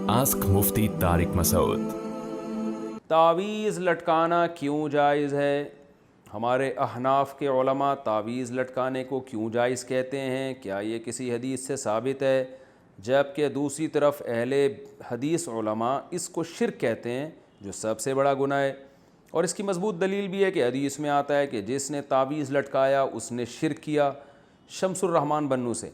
Ask मुफ्ती तारिक मसूद। तावीज़ लटकाना क्यों जायज़ है? हमारे अहनाफ के उलमा तावीज़ लटकाने को क्यों जायज़ कहते हैं? क्या ये किसी हदीस से साबित है? जबकि दूसरी तरफ अहले हदीस उलमा इसको शिर्क कहते हैं, जो सबसे बड़ा गुनाह है। और इसकी मजबूत दलील भी है कि हदीस में आता है कि जिसने तावीज़ लटकाया उसने शिर्क किया। शमसुर रहमान बन्नू से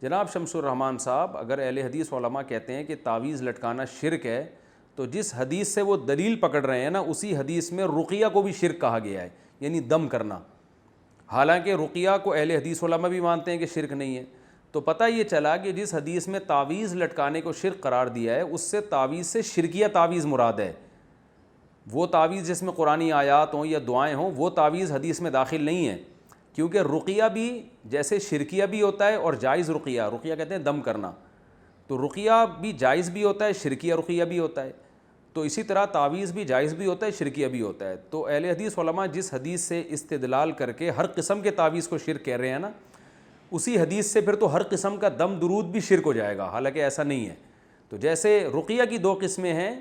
जनाब शमसुर रहमान साहब, अगर अहले हदीस उलमा कहते हैं कि तावीज़ लटकाना शिर्क है, तो जिस हदीस से वो दलील पकड़ रहे हैं ना, उसी हदीस में रुक़िया को भी शिर्क कहा गया है, यानी दम करना। हालांकि रुक़िया को अहले हदीस उलमा भी मानते हैं कि शिर्क नहीं है। तो पता ये चला कि जिस हदीस में तावीज़ लटकाने को शिर्क करार दिया है, उससे तावीज़ से शिरकिया तावीज़ मुराद है। वो तावीज़ जिसमें कुरानी आयात हों या दुआएँ हों, वो तावीज़ हदीस में दाखिल नहीं है, क्योंकि रुक़िया भी जैसे शिरकिया भी होता है और जायज़ रुक़िया, रुक़िया कहते हैं दम करना, तो रुक़िया भी जायज़ भी होता है, शिरकिया रुक़िया भी होता है। तो इसी तरह तावीज़ भी जायज़ भी होता है, शिरकिया भी होता है। तो अहले हदीस उलमा जिस हदीस से इस्तिदलाल करके हर किस्म के तावीज़ को शिर्क कह रहे हैं ना, उसी हदीस से फिर तो हर किस्म का दम दुरूद भी शिर्क हो जाएगा, हालांकि ऐसा नहीं है। तो जैसे रुक़िया की दो किस्में हैं,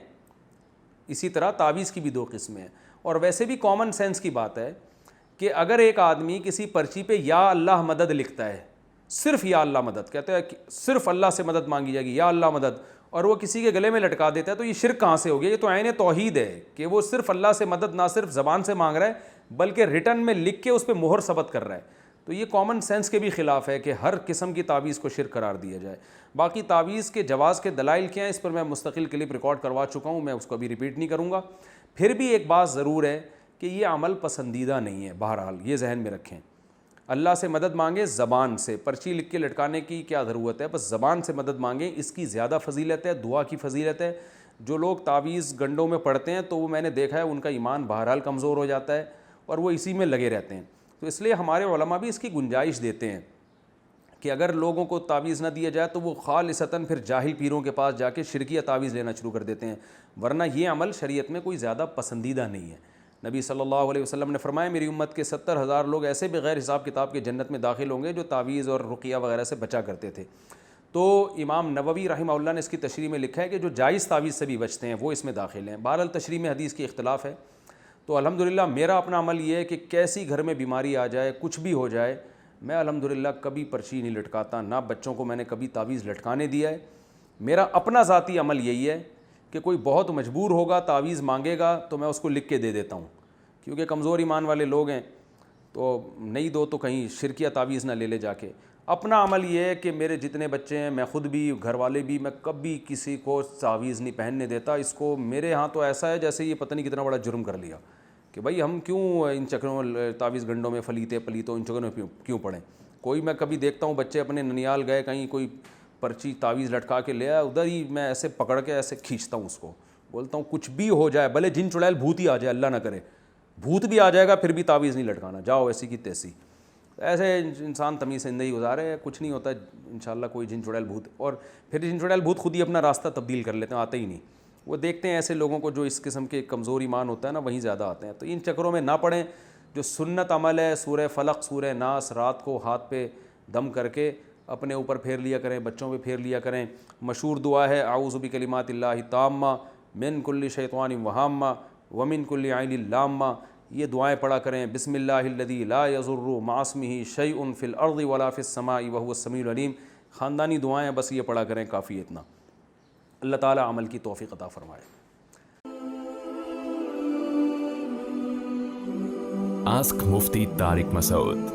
इसी तरह तावीज़ की भी दो किस्में हैं। और वैसे भी कॉमन सेंस की बात है कि अगर एक आदमी किसी पर्ची पे या अल्लाह मदद लिखता है, सिर्फ या अल्लाह मदद कहते हैं, सिर्फ अल्लाह से मदद मांगी जाएगी, या अल्लाह मदद, और वो किसी के गले में लटका देता है, तो ये शिर्क कहाँ से हो गया? ये तो ऐन तौहीद है कि वो सिर्फ अल्लाह से मदद ना सिर्फ ज़बान से मांग रहा है, बल्कि रिटर्न में लिख के उस पर मोहर सबत कर रहा है। तो ये कॉमन सेंस के भी ख़िलाफ़ है कि हर किस्म की तावीज़ को शिर्क करार दिया जाए। बाकी तावीज़ के जवाज़ के दलाइल क्या हैं, इस पर मैं मुस्तकिल क्लिप रिकॉर्ड करवा चुका हूँ, मैं उसको अभी रिपीट नहीं करूँगा। फिर भी एक बात ज़रूर है कि ये अमल पसंदीदा नहीं है। बहरहाल ये जहन में रखें, अल्लाह से मदद मांगे ज़बान से, पर्ची लिख के लटकाने की क्या ज़रूरत है? बस ज़बान से मदद मांगे, इसकी ज़्यादा फजीलत है, दुआ की फजीलत है। जो लोग तावीज़ गंडों में पढ़ते हैं, तो वो मैंने देखा है उनका ईमान बहरहाल कमज़ोर हो जाता है और वो इसी में लगे रहते हैं। तो इसलिए हमारे उलमा भी इसकी गुंजाइश देते हैं कि अगर लोगों को तावीज़ ना दिया जाए तो वो खालिसतन फिर जाहिल पीरों के पास जाके शिरकिया तावीज़ लेना शुरू कर देते हैं, वरना ये अमल शरीयत में कोई ज़्यादा पसंदीदा नहीं है। नबी सल्लल्लाहु अलैहि वसल्लम ने फरमाया, मेरी उम्मत के 70,000 लोग ऐसे बग़ैर हिसाब किताब के जन्नत में दाखिल होंगे जो तावीज़ और रुक़िया वगैरह से बचा करते थे। तो इमाम नववी रहमहुल्लाह ने इसकी तशरीह में लिखा है कि जो जायज़ तावीज़ से भी बचते हैं वो इसमें दाखिल हैं। बहरहाल तशरीह में हदीस की इख्तिलाफ़ है। तो अल्हम्दुलिल्लाह मेरा अपना अमल ये है कि कैसी घर में बीमारी आ जाए, कुछ भी हो जाए, मैं अल्हम्दुलिल्लाह कभी पर्ची नहीं लटकाता, ना बच्चों को मैंने कभी तावीज़ लटकाने दिया है। मेरा अपना ज़ाती अमल यही है कि कोई बहुत मजबूर होगा, तावीज़ मांगेगा, तो मैं उसको लिख के दे देता हूँ, क्योंकि कमज़ोर ईमान वाले लोग हैं, तो नहीं दो तो कहीं शिरकिया तावीज़ ना ले ले जाके। अपना अमल ये है कि मेरे जितने बच्चे हैं, मैं ख़ुद भी, घर वाले भी, मैं कभी किसी को तावीज़ नहीं पहनने देता। इसको मेरे यहाँ तो ऐसा है जैसे ये पता नहीं कितना बड़ा जुर्म कर लिया कि भाई हम क्यों इन चक्रों में, तावीज़ गंडों में फलीते पलीतों इन चक्रों में क्यों पड़ें। कोई मैं कभी देखता हूँ बच्चे अपने ननियाल गए, कहीं कोई पर्ची तावीज़ लटका के ले आया, उधर ही मैं ऐसे पकड़ के ऐसे खींचता हूँ उसको, बोलता हूँ कुछ भी हो जाए, भले जिन चुड़ैल भूत ही आ जाए, अल्लाह ना करे, भूत भी आ जाएगा फिर भी तावीज़ नहीं लटकाना, जाओ ऐसी की तैसी। ऐसे इंसान तमीज़ से ज़िंदगी गुजारे, कुछ नहीं होता इंशाल्लाह कोई जिन चुड़ैल भूत। और फिर जिन चुड़ैल भूत खुद ही अपना रास्ता तब्दील कर लेते हैं, आते ही नहीं। वो देखते हैं ऐसे लोगों को जो इस किस्म के कमज़ोर ईमान होता है ना, वहीं ज़्यादा आते हैं। तो इन चक्रों में ना पड़ें। जो सुन्नत अमल है, सूरह फलक सूरह नास रात को हाथ पे दम करके अपने ऊपर फेर लिया करें, बच्चों पे फेर लिया करें। मशहूर दुआ है, आऊज़ु बिकलिमातिल्लाहि ताम्मा मिन कुल्लि शैतानिन वहाम्मा व मिन कुल्लि ऐनिन लाम्मा। ये दुआएं पढ़ा करें। बिस्मिल्लाहिल्लज़ी ला यज़ुर्रु मास्मिही शैउन फ़िल अर्ज़ि वला फ़िस समाई व हुवस समीउल अलीम। ख़ानदानी दुआएं बस ये पढ़ा करें, काफ़ी इतना। अल्लाह ताला अमल की तौफ़ीक़ अता फ़रमाए। आस्क मुफ्ती तारिक मसूद।